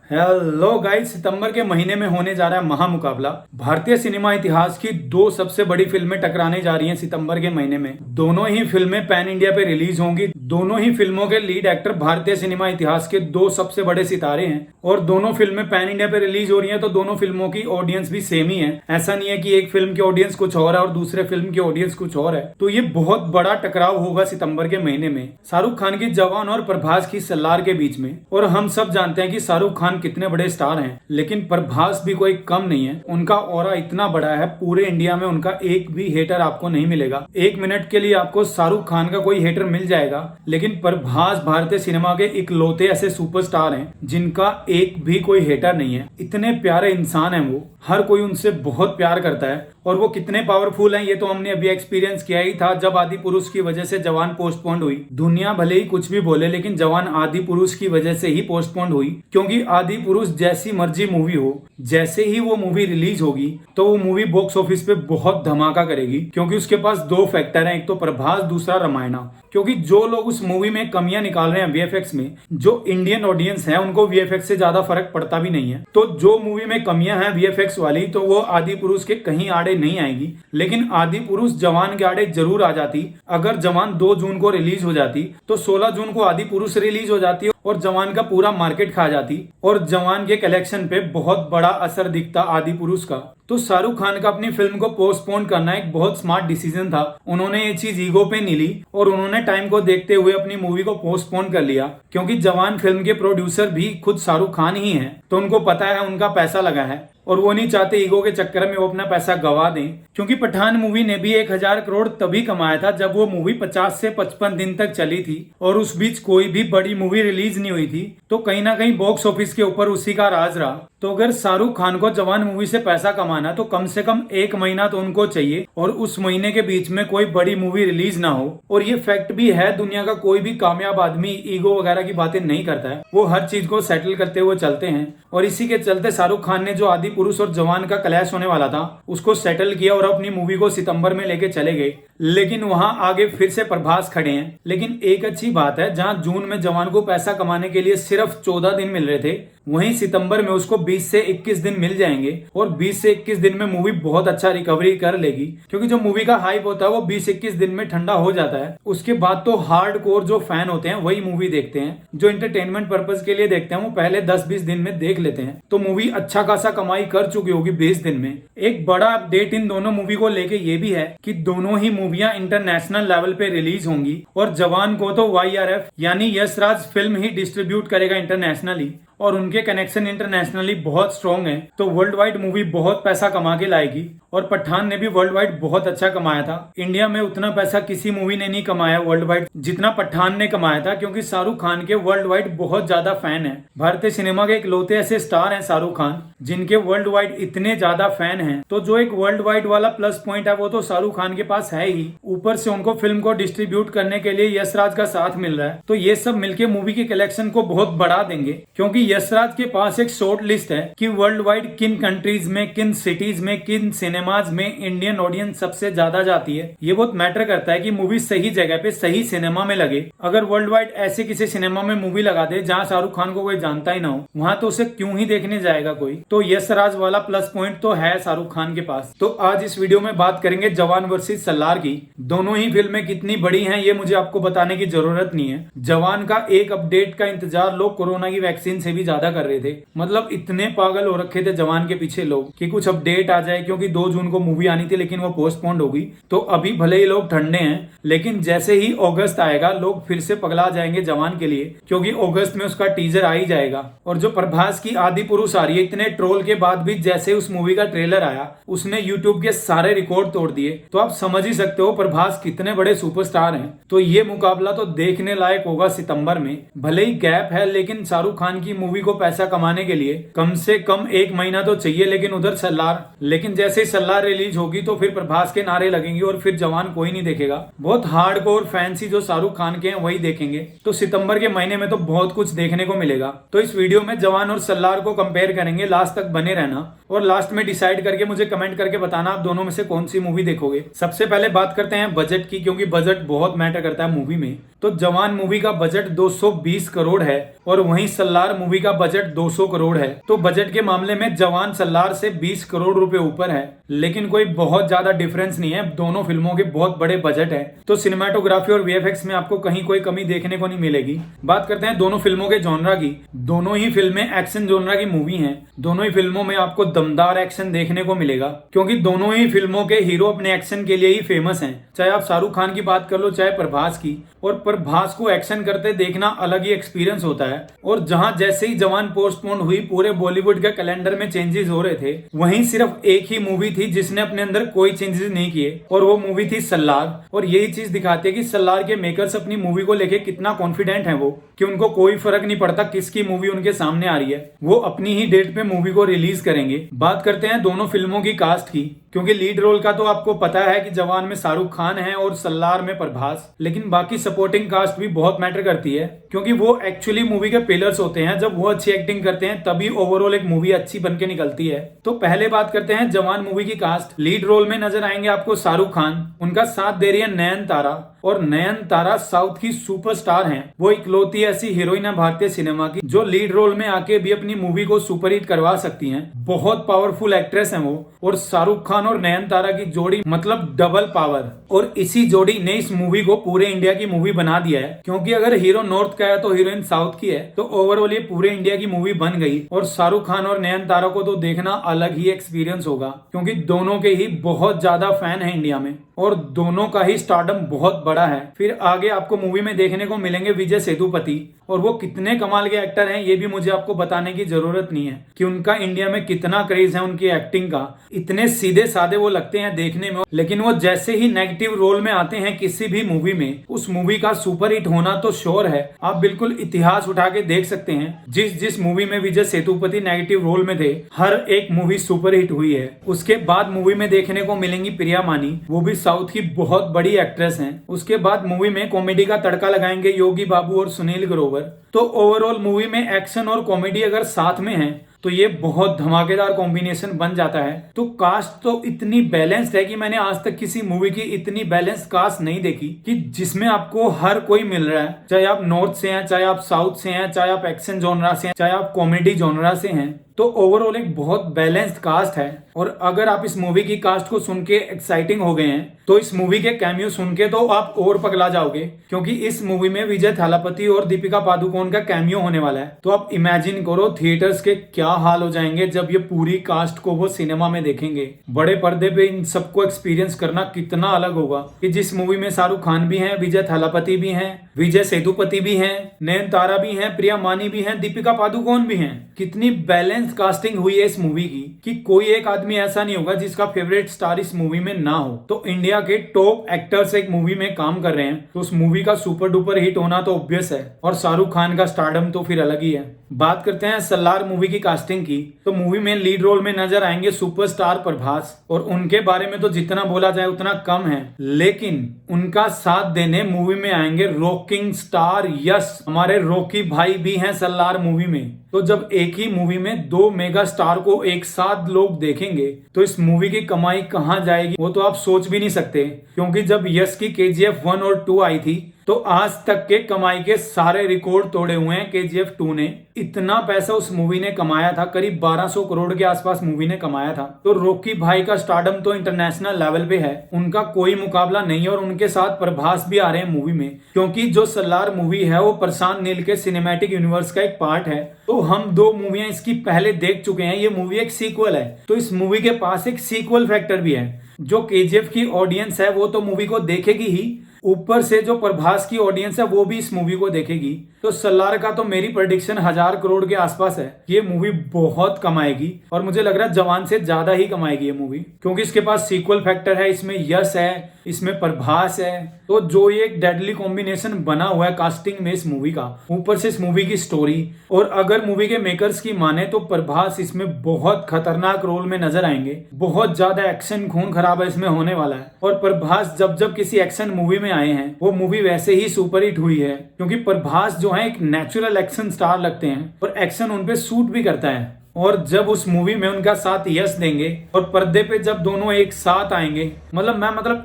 Hello guys, सितंबर के महीने में होने जा रहा है महामुकाबला। भारतीय सिनेमा इतिहास की दो सबसे बड़ी फिल्में टकराने जा रही हैं सितंबर के महीने में। दोनों ही फिल्में पैन इंडिया पे रिलीज होंगी। दोनों ही फिल्मों के लीड एक्टर भारतीय सिनेमा इतिहास के दो सबसे बड़े सितारे हैं और दोनों फिल्में पैन इंडिया पे रिलीज हो रही हैं, तो दोनों फिल्मों की ऑडियंस भी सेम ही है। ऐसा नहीं है कि एक फिल्म की ऑडियंस कुछ और है और दूसरे फिल्म की ऑडियंस कुछ और है। तो ये बहुत बड़ा टकराव होगा सितंबर के महीने में शाहरुख खान की जवान और प्रभास की सलार के बीच में। और हम सब जानते हैं कि शाहरुख खान कितने बड़े स्टार हैं, लेकिन प्रभास भी कोई कम नहीं है। उनका ऑरा इतना बड़ा है, पूरे इंडिया में उनका एक भी हेटर आपको नहीं मिलेगा। एक मिनट के लिए आपको शाहरुख खान का कोई हेटर मिल जाएगा, लेकिन प्रभास भारतीय सिनेमा के इकलौते ऐसे सुपरस्टार हैं जिनका एक भी कोई हेटर नहीं है। इतने प्यारे इंसान हैं वो, हर कोई उनसे बहुत प्यार करता है। और वो कितने पावरफुल हैं ये तो हमने अभी एक्सपीरियंस किया ही था, जब आदि पुरुष की वजह से जवान पोस्टपोन्ड हुई। दुनिया भले ही कुछ भी बोले, लेकिन जवान आदि पुरुष की वजह से ही पोस्टपोन्ड हुई, क्योंकि आदि पुरुष जैसी मर्जी मूवी हो, जैसे ही वो मूवी रिलीज होगी तो वो मूवी बॉक्स ऑफिस पे बहुत धमाका करेगी। क्योंकि उसके पास दो फैक्टर हैं, एक तो प्रभास, दूसरा रामायणा। क्योंकि जो लोग उस मूवी में कमियां निकाल रहे हैं वीएफएक्स में, जो इंडियन ऑडियंस है उनको वीएफएक्स से ज्यादा फर्क पड़ता भी नहीं है। तो जो मूवी में कमियां हैं वीएफएक्स वाली, तो वो आदि पुरुष के कहीं आड़े नहीं आएगी। लेकिन आदि पुरुष जवान के आड़े जरूर आ जाती। अगर जवान 2 जून को रिलीज हो जाती तो 16 जून को आदि पुरुष रिलीज हो जाती और जवान का पूरा मार्केट खा जाती और जवान के कलेक्शन पे बहुत बड़ा असर दिखता आदि पुरुष का। तो शाहरुख खान का अपनी फिल्म को पोस्टपोन करना एक बहुत स्मार्ट डिसीजन था। उन्होंने ये चीज ईगो पे नहीं ली और उन्होंने टाइम को देखते हुए अपनी मूवी को पोस्टपोन कर लिया। क्योंकि जवान फिल्म के प्रोड्यूसर भी खुद शाहरुख खान ही हैं, तो उनको पता है उनका पैसा लगा है और वो नहीं चाहते ईगो के चक्कर में वो अपना पैसा गवा दें। क्योंकि पठान मूवी ने भी 1000 करोड़ तभी कमाया था जब वो मूवी 50 से 55 दिन तक चली थी और उस बीच कोई भी बड़ी मूवी रिलीज नहीं हुई थी। तो कहीं ना कहीं बॉक्स ऑफिस के ऊपर उसी का राज रहा। तो अगर शाहरुख खान को जवान मूवी से पैसा कमाना तो कम से कम 1 महीना तो उनको चाहिए और उस महीने के बीच में कोई बड़ी मूवी रिलीज ना हो। और ये फैक्ट भी है, दुनिया का कोई भी कामयाब आदमी ईगो वगैरह की बातें नहीं करता है, वो हर चीज को सेटल करते हुए चलते हैं। और इसी के चलते शाहरुख खान ने जो आदि पुरुष और जवान का क्लैश होने वाला था उसको सेटल किया और अपनी मूवी को सितंबर में लेके चले गए। लेकिन वहां आगे फिर से प्रभास खड़े हैं। लेकिन एक अच्छी बात है, जहां जून में जवान को पैसा कमाने के लिए सिर्फ 14 दिन मिल रहे थे, वहीं सितंबर में उसको 20 से 21 दिन मिल जाएंगे और 20 से 21 दिन में मूवी बहुत अच्छा रिकवरी कर लेगी। क्योंकि जो मूवी का हाइप होता है वो 20-21 दिन में ठंडा हो जाता है। उसके बाद तो हार्ड कोर जो फैन होते हैं वही मूवी देखते हैं, जो एंटरटेनमेंट पर्पज के लिए देखते हैं वो पहले 10-20 दिन में देख लेते हैं। तो मूवी अच्छा खासा कमाई कर चुकी होगी 20 दिन में। एक बड़ा अपडेट इन दोनों मूवी को लेके ये भी है कि दोनों ही मूवियां इंटरनेशनल लेवल पे रिलीज होंगी और जवान को तो YRF यानी यश राज फिल्म ही डिस्ट्रीब्यूट करेगा इंटरनेशनली और उनके कनेक्शन इंटरनेशनली बहुत स्ट्रॉन्ग है। तो वर्ल्ड वाइड मूवी बहुत पैसा कमा के लाएगी। और पठान ने भी वर्ल्ड वाइड बहुत अच्छा कमाया था। इंडिया में उतना पैसा किसी मूवी ने नहीं कमाया वर्ल्ड वाइड जितना पठान ने कमाया था, क्योंकि शाहरुख खान के वर्ल्ड वाइड बहुत ज्यादा फैन है। भारतीय सिनेमा के इकलौते ऐसे स्टार हैं शाहरुख खान जिनके वर्ल्ड वाइड इतने ज्यादा फैन हैं। तो जो एक वर्ल्ड वाइड वाला प्लस पॉइंट है वो तो शाहरुख खान के पास है ही, ऊपर से उनको फिल्म को डिस्ट्रीब्यूट करने के लिए यश राज का साथ मिल रहा है। तो ये सब मिलके मूवी के कलेक्शन को बहुत बढ़ा देंगे। क्योंकि यशराज के पास एक शॉर्ट लिस्ट है कि वर्ल्ड वाइड किन कंट्रीज में, किन सिटीज में, किन सिनेमाज में इंडियन ऑडियंस सबसे ज्यादा जाती है। ये बहुत मैटर करता है कि मूवी सही जगह पे सही सिनेमा में लगे। अगर वर्ल्ड वाइड ऐसे किसी सिनेमा में मूवी लगा दे जहां शाहरुख खान को कोई जानता ही ना हो, वहां तो उसे क्यों ही देखने जाएगा कोई। तो यशराज वाला प्लस पॉइंट तो है शाहरुख खान के पास। तो आज इस वीडियो में बात करेंगे जवान वर्सेस सलार की। दोनों ही फिल्में कितनी बड़ी हैं ये मुझे आपको बताने की जरूरत नहीं है। जवान का एक अपडेट का इंतजार लोग कोरोना की वैक्सीन से भी ज्यादा कर रहे थे। मतलब इतने पागल हो रखे थे जवान के पीछे लोग कि कुछ अपडेट आ जाए, क्योंकि 2 जून को मूवी आनी थी लेकिन वो पोस्टपोन्ड हो गई। तो अभी भले ही लोग ठंडे हैं, लेकिन जैसे ही अगस्त आएगा लोग फिर से पगला जाएंगे जवान के लिए, क्योंकि अगस्त में उसका टीजर आ ही जाएगा। और जो प्रभास की आदि पुरुष आ रही है, इतने ट्रोल के बाद भी जैसे उस मूवी का ट्रेलर आया उसने यूट्यूब के सारे रिकॉर्ड तोड़ दिए। तो आप समझ ही सकते हो प्रभास कितने बड़े सुपरस्टार हैं। तो ये मुकाबला तो देखने लायक होगा सितंबर में। भले ही गैप है, लेकिन शाहरुख खान की मूवी को पैसा कमाने के लिए कम से कम 1 महीना तो चाहिए। लेकिन उधर सलार, लेकिन जैसे ही सल्लार रिलीज होगी तो फिर प्रभास के नारे लगेंगे और फिर जवान कोई नहीं देखेगा। बहुत हार्डकोर फैंसी जो शाहरुख खान के हैं वही देखेंगे। तो सितंबर के महीने में तो बहुत कुछ देखने को मिलेगा। तो इस वीडियो में जवान और सल्लार को कंपेयर करेंगे, लास्ट तक बने रहना और लास्ट में डिसाइड करके मुझे कमेंट करके बताना आप दोनों में से कौन सी मूवी देखोगे। सबसे पहले बात करते हैं बजट की, क्योंकि बजट बहुत मैटर करता है मूवी में। तो जवान मूवी का बजट 220 करोड़ है और वहीं सल्लार मूवी का बजट 200 करोड़ है। तो बजट के मामले में जवान सल्लार से 20 करोड़ रुपए ऊपर है, लेकिन कोई बहुत ज्यादा डिफरेंस नहीं है। दोनों फिल्मों के बहुत बड़े बजट है, तो सिनेमाटोग्राफी और वीएफएक्स में आपको कहीं कोई कमी देखने को नहीं मिलेगी। बात करते हैं दोनों फिल्मों के जॉनरा की। दोनों ही फिल्में एक्शन जॉनरा की मूवी हैं। दोनों ही फिल्मों में आपको दमदार एक्शन देखने को मिलेगा, क्योंकि दोनों ही फिल्मों के हीरो अपने एक्शन के लिए ही फेमस हैं। चाहे आप शाहरुख खान की बात कर लो, चाहे प्रभास की। और प्रभास को एक्शन करते देखना अलग ही एक्सपीरियंस होता है। और जहां जैसे ही जवान पोस्टपोन हुई, पूरे बॉलीवुड के कैलेंडर में चेंजेस हो रहे थे, वहीं सिर्फ एक ही मूवी थी जिसने अपने अंदर कोई चेंजेस नहीं किए, और वो मूवी थी सल्लार। और यही चीज दिखाती है कि सल्लार के मेकर्स अपनी मूवी को लेके कितना कॉन्फिडेंट है वो, कि उनको कोई फर्क नहीं पड़ता किसकी मूवी उनके सामने आ रही है, वो अपनी ही डेट पे मूवी को रिलीज करेंगे। बात करते हैं दोनों फिल्मों की कास्ट की, क्योंकि लीड रोल का तो आपको पता है कि जवान में शाहरुख खान है और सल्लार में प्रभास, लेकिन बाकी सपोर्टिंग कास्ट भी बहुत मैटर करती है, क्योंकि वो एक्चुअली मूवी के पिलर्स होते हैं। जब वो अच्छी एक्टिंग करते हैं तभी ओवरऑल एक मूवी अच्छी बनके निकलती है। तो पहले बात करते हैं जवान मूवी की कास्ट। लीड रोल में नजर आएंगे आपको शाहरुख खान, उनका साथ दे रही है नयनतारा, और नयनतारा साउथ की सुपरस्टार हैं। वो इकलौती ऐसी हीरोइन है भारतीय सिनेमा की जो लीड रोल में आके भी अपनी मूवी को सुपरहिट करवा सकती हैं। बहुत पावरफुल एक्ट्रेस हैं वो, और शाहरुख खान और नयनतारा की जोड़ी मतलब डबल पावर। और इसी जोड़ी ने इस मूवी को पूरे इंडिया की मूवी बना दिया है, क्योंकि अगर हीरो नॉर्थ का है तो हीरोइन साउथ की है, तो ओवरऑल ये पूरे इंडिया की मूवी बन गई। और शाहरुख खान और नयनतारा को तो देखना अलग ही एक्सपीरियंस होगा, क्योंकि दोनों के ही बहुत ज्यादा फैन है इंडिया में, और दोनों का ही स्टारडम बहुत बड़ा है। फिर आगे आपको मूवी में देखने को मिलेंगे विजय सेतुपति, और वो कितने कमाल के एक्टर हैं ये भी मुझे आपको बताने की जरूरत नहीं है कि उनका इंडिया में कितना क्रेज है उनकी एक्टिंग का। इतने सीधे साधे वो लगते हैं देखने में, लेकिन वो जैसे ही नेगेटिव रोल में आते हैं किसी भी मूवी में, उस मूवी का सुपरहिट होना तो श्योर है। आप बिल्कुल इतिहास उठा के देख सकते हैं, जिस जिस मूवी में विजय सेतुपति नेगेटिव रोल में थे, हर एक मूवी सुपरहिट हुई है। उसके बाद मूवी में देखने को मिलेंगी प्रिया मानी, वो भी साउथ की बहुत बड़ी एक्ट्रेस हैं। उसके बाद मूवी में कॉमेडी का तड़का लगाएंगे योगी बाबू और सुनील ग्रोवर। तो ओवरऑल मूवी में एक्शन और कॉमेडी अगर साथ में है तो ये बहुत धमाकेदार कॉम्बिनेशन बन जाता है। तो कास्ट तो इतनी बैलेंस्ड है कि मैंने आज तक किसी मूवी की इतनी बैलेंस्ड कास्ट नहीं देखी, कि जिसमें आपको हर कोई मिल रहा है, चाहे आप नॉर्थ से हैं, चाहे आप साउथ से हैं, चाहे आप एक्शन जॉनरा से हैं, चाहे आप कॉमेडी जॉनरा से हैं। तो ओवरऑल एक बहुत बैलेंस्ड कास्ट है। और अगर आप इस मूवी की कास्ट को सुन के एक्साइटिंग हो गए हैं, तो इस मूवी के कैमियो सुन के तो आप और पगला जाओगे, क्योंकि इस मूवी में विजय थालापति और दीपिका पादुकोण का कैमियो होने वाला है। तो आप इमेजिन करो थिएटर्स के क्या हाल हो जाएंगे जब ये पूरी कास्ट को वो सिनेमा में देखेंगे। बड़े पर्दे पे इन सबको एक्सपीरियंस करना कितना अलग होगा, कि जिस मूवी में शाहरुख खान भी हैं, विजय थालापति भी हैं, विजय सेतुपति भी हैं, नयनतारा भी हैं, प्रिया मानी भी हैं, दीपिका पादुकोण भी हैं। कितनी बैलेंस कास्टिंग हुई है इस मूवी की, कि कोई एक आदमी ऐसा नहीं होगा जिसका फेवरेट स्टार इस मूवी में ना हो। तो इंडिया के टॉप एक्टर्स एक मूवी में काम कर रहे हैं, तो उस मूवी का सुपर डुपर हिट होना तो ऑब्वियस है। और शाहरुख खान का स्टारडम तो फिर अलग ही है। बात करते हैं सल्लार मूवी की कास्टिंग की। तो मूवी में लीड रोल में नजर आएंगे सुपरस्टार प्रभास, और उनके बारे में तो जितना बोला जाए उतना कम है, लेकिन उनका साथ देने मूवी में आएंगे रॉकिंग स्टार यश। हमारे रॉकी भाई भी हैं सल्लार मूवी में। तो जब एक ही मूवी में दो मेगा स्टार को एक साथ लोग देखेंगे, तो इस मूवी की कमाई कहां जाएगी वो तो आप सोच भी नहीं सकते। क्योंकि जब यश की KGF 1 और 2 आई थी, तो आज तक के कमाई के सारे रिकॉर्ड तोड़े हुए हैं KGF 2 ने। इतना पैसा उस मूवी ने कमाया था, करीब 1200 करोड़ के आसपास मूवी ने कमाया था। तो रॉकी भाई का स्टारडम तो इंटरनेशनल लेवल पे है, उनका कोई मुकाबला नहीं। और उनके साथ प्रभास भी आ रहे हैं मूवी में, क्योंकि जो सल्लार मूवी है वो प्रशांत नील के सिनेमैटिक यूनिवर्स का एक पार्ट है। तो हम 2 मूवियां इसकी पहले देख चुके हैं, ये मूवी एक सीक्वल है। तो इस मूवी के पास एक सीक्वल फैक्टर भी है। जो KGF की ऑडियंस है वो तो मूवी को देखेगी ही, ऊपर से जो प्रभास की ऑडियंस है वो भी इस मूवी को देखेगी। तो सल्लार का तो मेरी प्रेडिक्शन 1000 करोड़ के आसपास है। ये मूवी बहुत कमाएगी, और मुझे लग रहा है जवान से ज्यादा ही कमाएगी ये मूवी, क्योंकि इसके पास सीक्वल फैक्टर है, इसमें यश है, इसमें प्रभास है। तो जो ये एक डेडली कॉम्बिनेशन बना हुआ है कास्टिंग में इस मूवी का, ऊपर से इस मूवी की स्टोरी, और अगर मूवी के मेकर्स की माने तो प्रभास इसमें बहुत खतरनाक रोल में नजर आएंगे। बहुत ज्यादा एक्शन खून खराब है इसमें होने वाला है। और प्रभास जब जब किसी एक्शन मूवी में आए हैं वो मूवी वैसे ही सुपरहिट हुई है, क्योंकि प्रभास जो है एक नेचुरल एक्शन स्टार लगते हैं और एक्शन उनपे सूट भी करता है। और जब उस मूवी में उनका साथ यश देंगे और पर्दे पे जब दोनों एक साथ आएंगे, मैं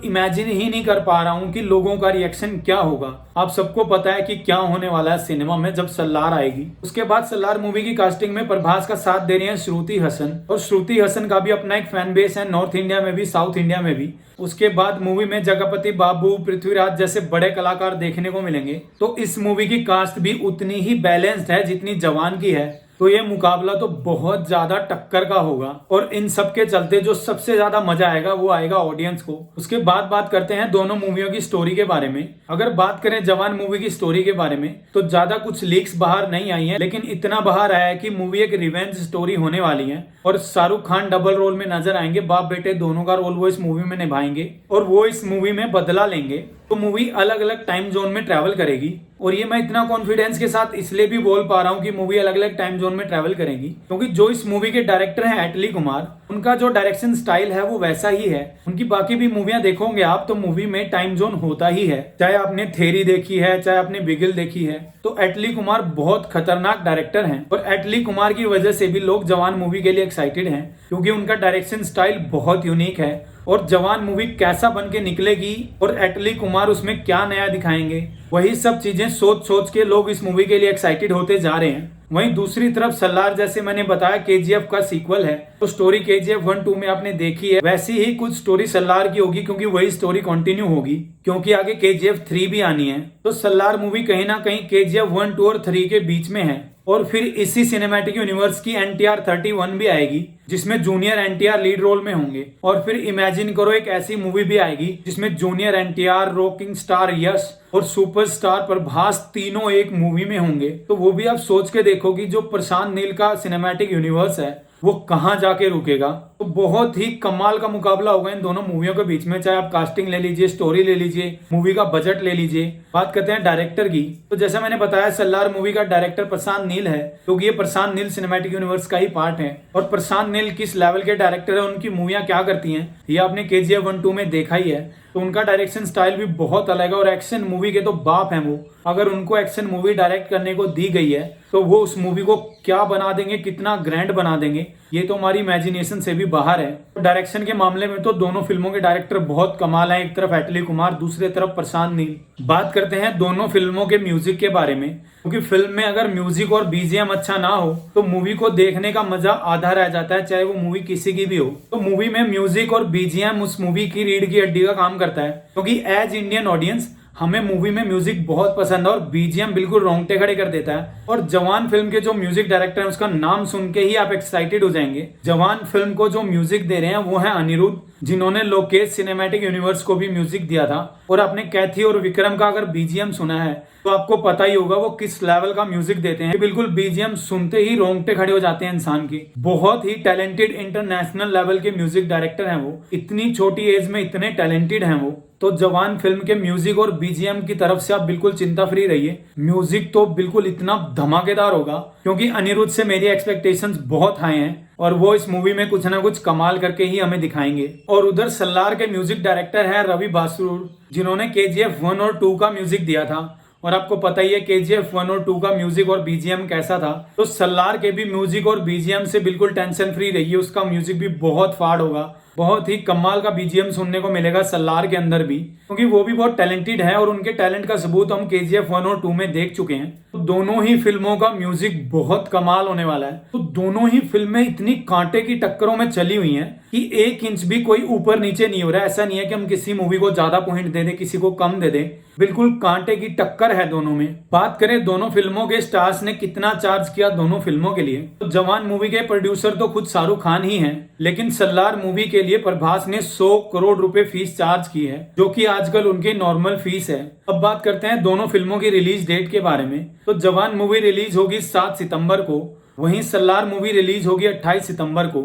इमेजिन ही नहीं कर पा रहा हूँ कि लोगों का रिएक्शन क्या होगा। आप सबको पता है कि क्या होने वाला है सिनेमा में जब सल्लार आएगी। उसके बाद सल्लार मूवी की कास्टिंग में प्रभास का साथ दे रही है श्रुति हसन, और श्रुति हसन का भी अपना एक फैन बेस है नॉर्थ इंडिया में भी, साउथ इंडिया में भी। उसके बाद मूवी में जगपति बाबू, पृथ्वीराज जैसे बड़े कलाकार देखने को मिलेंगे। तो इस मूवी की कास्ट भी उतनी ही बैलेंस्ड है जितनी जवान की है। तो ये मुकाबला तो बहुत ज्यादा टक्कर का होगा, और इन सब के चलते जो सबसे ज्यादा मजा आएगा वो आएगा ऑडियंस को। उसके बाद बात करते हैं दोनों मूवियों की स्टोरी के बारे में। अगर बात करें जवान मूवी की स्टोरी के बारे में तो ज्यादा कुछ लीक्स बाहर नहीं आई है, लेकिन इतना बाहर आया है कि मूवी एक रिवेंज स्टोरी होने वाली है और शाहरुख खान डबल रोल में नजर आएंगे। बाप बेटे दोनों का रोल वो इस मूवी में निभाएंगे और वो इस मूवी में बदला लेंगे। तो मूवी अलग अलग टाइम जोन में ट्रैवल करेगी, और ये मैं इतना कॉन्फिडेंस के साथ इसलिए भी बोल पा रहा हूँ कि मूवी अलग अलग टाइम जोन में ट्रैवल करेगी क्योंकि जो इस मूवी के डायरेक्टर हैं एटली कुमार, उनका जो डायरेक्शन स्टाइल है वो वैसा ही है। उनकी बाकी भी मूवियां देखोगे आप तो मूवी में टाइम जोन होता ही है, चाहे आपने थेरी देखी है चाहे आपने बिगिल देखी है। तो एटली कुमार बहुत खतरनाक डायरेक्टर हैं और एटली कुमार की वजह से भी लोग जवान मूवी के लिए एक्साइटेड हैं, क्योंकि उनका डायरेक्शन स्टाइल बहुत यूनिक है। और जवान मूवी कैसा बन के निकलेगी और एटली कुमार उसमें क्या नया दिखाएंगे, वही सब चीजें सोच सोच के लोग इस मूवी के लिए एक्साइटेड होते जा रहे हैं। वहीं दूसरी तरफ सल्लार, जैसे मैंने बताया केजीएफ का सीक्वल है, तो स्टोरी केजीएफ 1-2 में आपने देखी है, वैसी ही कुछ स्टोरी सल्लार की होगी, क्योंकि वही स्टोरी कंटिन्यू होगी, क्योंकि आगे केजीएफ 3 भी आनी है। तो सल्लार मूवी कहीं ना कहीं केजीएफ 1, 2 और 3 के बीच में है। और फिर इसी सिनेमैटिक यूनिवर्स की NTR 31 भी आएगी, जिसमें जूनियर NTR लीड रोल में होंगे। और फिर इमेजिन करो एक ऐसी मूवी भी आएगी जिसमें जूनियर NTR, रॉकिंग स्टार यश और सुपरस्टार प्रभास तीनों एक मूवी में होंगे। तो वो भी आप सोच के देखो कि जो प्रशांत नील का सिनेमैटिक यूनिवर्स है वो कहां जाके रुकेगा। तो बहुत ही कमाल का मुकाबला होगा इन दोनों मूवियों के बीच में, चाहे आप कास्टिंग ले लीजिए, स्टोरी ले लीजिए, मूवी का बजट ले लीजिए। बात करते हैं डायरेक्टर की, तो जैसा मैंने बताया सल्लार मूवी का डायरेक्टर प्रशांत नील है, क्योंकि ये प्रशांत नील सिनेमैटिक यूनिवर्स का ही पार्ट है। और प्रशांत नील किस लेवल के डायरेक्टर है, उनकी मूवियां क्या करती हैं, ये आपने KGF 1-2 में देखा ही है। तो उनका डायरेक्शन स्टाइल भी बहुत अलग है और एक्शन मूवी के तो बाप हैं वो। अगर उनको एक्शन मूवी डायरेक्ट करने को दी गई है तो वो उस मूवी को क्या बना देंगे, कितना ग्रैंड बना देंगे, ये तो हमारी इमेजिनेशन से भी बाहर है। डायरेक्शन के मामले में तो दोनों फिल्मों के डायरेक्टर बहुत कमाल हैं, एक तरफ एटली कुमार, दूसरी तरफ प्रशांत नील। बात करते हैं दोनों फिल्मों के म्यूजिक के बारे में, क्योंकि फिल्म में अगर म्यूजिक और BGM अच्छा ना हो तो मूवी को देखने का मजा आधा रह जाता है, चाहे वो मूवी किसी की भी हो। तो मूवी में म्यूजिक और BGM उस मूवी की रीढ़ की हड्डी का काम करता है, क्योंकि एज इंडियन ऑडियंस हमें मूवी में म्यूजिक बहुत पसंद है और BGM बिल्कुल रोंगटे खड़े कर देता है। और जवान फिल्म के जो म्यूजिक डायरेक्टर है उसका नाम सुन के ही आप एक्साइटेड हो जाएंगे। जवान फिल्म को जो म्यूजिक दे रहे हैं वो है अनिरुद्ध, जिन्होंने लोकेश सिनेमैटिक यूनिवर्स को भी म्यूजिक दिया था। और आपने कैथी और विक्रम का अगर BGM सुना है तो आपको पता ही होगा वो किस लेवल का म्यूजिक देते हैं। बिल्कुल BGM सुनते ही रोंगटे खड़े हो जाते हैं इंसान के। बहुत ही टैलेंटेड इंटरनेशनल लेवल के म्यूजिक डायरेक्टर हैं वो, इतनी छोटी एज में इतने टैलेंटेड हैं वो। तो जवान फिल्म के म्यूजिक और BGM की तरफ से आप बिल्कुल चिंता फ्री रहिए, म्यूजिक तो बिल्कुल इतना धमाकेदार होगा, क्योंकि अनिरुद्ध से मेरी एक्सपेक्टेशंस बहुत हाई हैं और वो इस मूवी में कुछ ना कुछ कमाल करके ही हमें दिखाएंगे। और उधर सल्लार के म्यूजिक डायरेक्टर है रवि बासुर, जिन्होंने KGF 1 और 2 का म्यूजिक दिया था। और आपको पता ही है KGF 1 और 2 का म्यूजिक और BGM कैसा था। तो सल्लार के भी म्यूजिक और BGM से बिल्कुल टेंशन फ्री रहिए, उसका म्यूजिक भी बहुत फाड़ होगा। बहुत ही कमाल का BGM सुनने को मिलेगा सल्लार के अंदर भी, क्योंकि वो भी बहुत टैलेंटेड है और उनके टैलेंट का सबूत हम KGF 1 और 2 में देख चुके हैं। तो दोनों ही फिल्मों का म्यूजिक बहुत कमाल होने वाला है। तो दोनों ही फिल्में इतनी कांटे की टक्करों में चली हुई हैं कि 1 इंच भी कोई ऊपर नीचे नहीं हो रहा है। ऐसा नहीं है कि हम किसी मूवी को ज्यादा पॉइंट दे दें, किसी को कम दे दें, बिल्कुल कांटे की टक्कर है दोनों में। बात करें दोनों फिल्मों के स्टार्स ने कितना चार्ज किया दोनों फिल्मों के लिए, तो जवान मूवी के प्रोड्यूसर तो खुद शाहरुख खान ही हैं, लेकिन सल्लार मूवी के लिए प्रभास ने 100 करोड़ रुपए फीस चार्ज की है, जो कि आजकल उनकी नॉर्मल फीस है। अब बात करते हैं दोनों फिल्मों की रिलीज डेट के बारे में। तो जवान मूवी रिलीज होगी 7 सितंबर को, वहीं सल्लार मूवी रिलीज होगी 28 सितंबर को।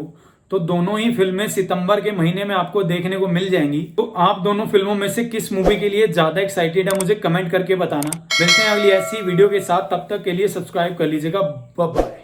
तो दोनों ही फिल्में सितंबर के महीने में आपको देखने को मिल जाएंगी। तो आप दोनों फिल्मों में से किस मूवी के लिए ज्यादा एक्साइटेड है मुझे कमेंट करके बताना। मिलते हैं अगली ऐसी वीडियो के साथ, तब तक के लिए सब्सक्राइब कर लीजिएगा। Bye bye.